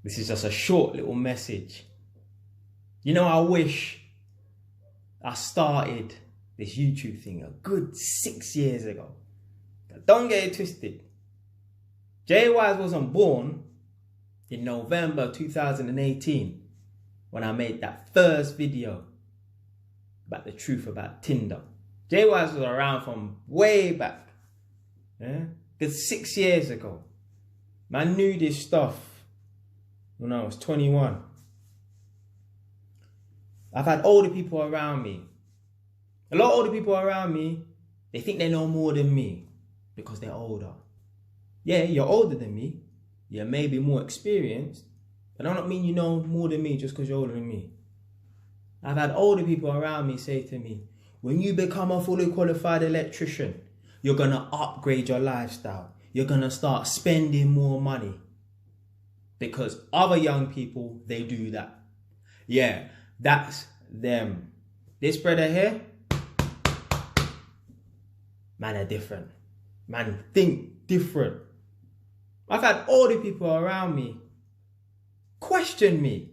This is just a short little message. You know, I wish I started this YouTube thing a good 6 years ago. Don't get it twisted. J-Wise wasn't born in November 2018 when I made that first video about the truth about Tinder. J-Wise was around from way back. Yeah? Good 6 years ago. Man knew this stuff when I was 21. I've had older people around me. A lot of older people around me, they think they know more than me because they're older. Yeah, you're older than me. You're maybe more experienced. But I don't mean you know more than me just because you're older than me. I've had older people around me say to me, when you become a fully qualified electrician, you're going to upgrade your lifestyle. You're going to start spending more money. Because other young people, they do that. Yeah, that's them. This brother here, man are different. Man think different. I've had older people around me question me.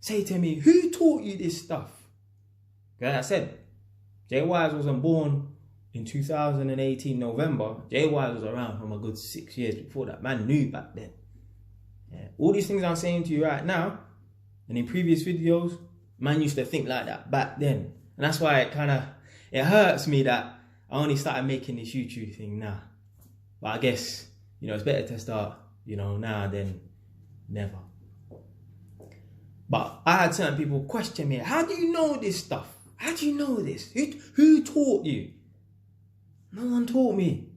Say to me, who taught you this stuff? Like I said, J-Wise wasn't born in 2018 November. J-Wise was around from a good 6 years before that. Man knew back then. Yeah. All these things I'm saying to you right now, and in previous videos, man used to think like that back then. And that's why it hurts me that I only started making this YouTube thing now. But I guess, it's better to start, now than never. But I had certain people question me, how do you know this stuff? How do you know this? Who taught you? No one taught me.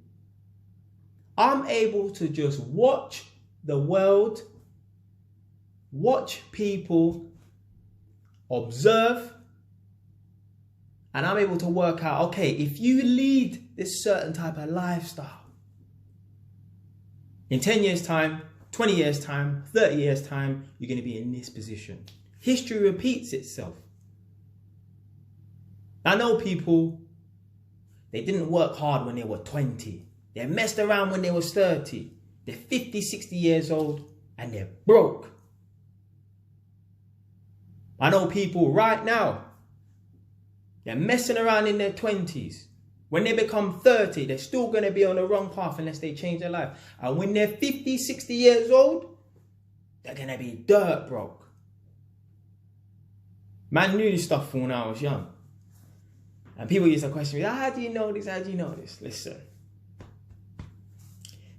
I'm able to just watch the world, watch people, observe, and I'm able to work out, okay, if you lead this certain type of lifestyle, in 10 years' time, 20 years' time, 30 years' time, you're going to be in this position. History repeats itself. I know people, they didn't work hard when they were 20. They messed around when they were 30. They're 50, 60 years old and they're broke. I know people right now, they're messing around in their 20s. When they become 30, they're still going to be on the wrong path unless they change their life. And when they're 50, 60 years old, they're going to be dirt broke. Man knew this stuff when I was young. And people used to question me, how do you know this? How do you know this? Listen.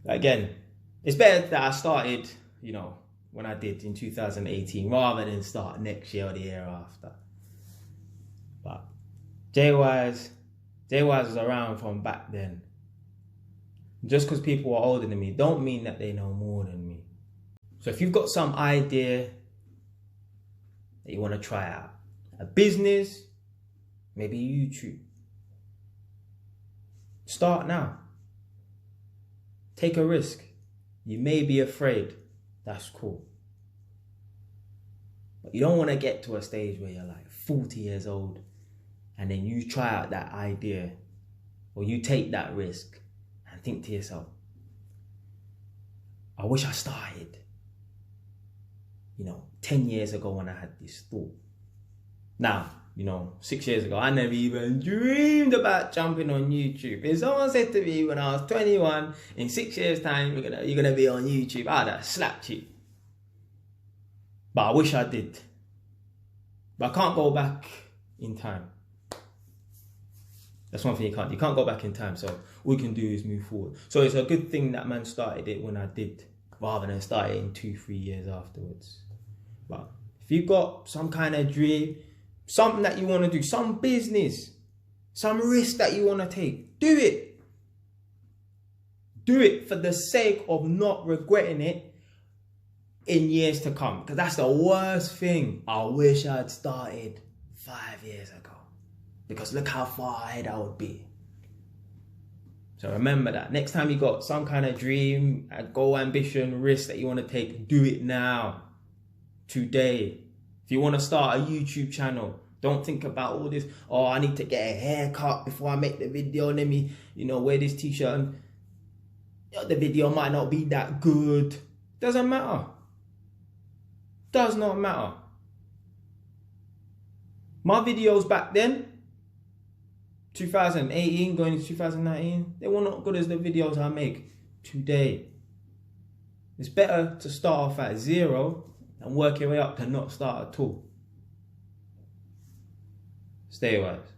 Again, it's better that I started, when I did in 2018 rather than start next year or the year after. But J-Wise was around from back then. Just because people are older than me don't mean that they know more than me. So if you've got some idea that you want to try out, a business, maybe YouTube, start now. Take a risk. You may be afraid. That's cool. But you don't want to get to a stage where you're like 40 years old and then you try out that idea or you take that risk and think to yourself, I wish I started, 10 years ago when I had this thought. Now, 6 years ago, I never even dreamed about jumping on YouTube. If someone said to me when I was 21, in 6 years' time, you're gonna be on YouTube, I'd have slapped you. But I wish I did. But I can't go back in time. That's one thing you can't. You can't go back in time. So all you can do is move forward. So it's a good thing that man started it when I did, rather than starting 2-3 years afterwards. But if you've got some kind of dream, something that you want to do, some business, some risk that you want to take, do it. Do it for the sake of not regretting it in years to come. Because that's the worst thing. I wish I'd started 5 years ago. Because look how far ahead I would be. So remember that. Next time you got some kind of dream, a goal, ambition, risk that you want to take, do it now. Today. If you want to start a YouTube channel, don't think about all this, oh, I need to get a haircut before I make the video. Let me, wear this t-shirt. And the video might not be that good. Doesn't matter. Does not matter. My videos back then, 2018 going into 2019, they were not good as the videos I make today. It's better to start off at 0 and work your way up than not start at all. Stay wise.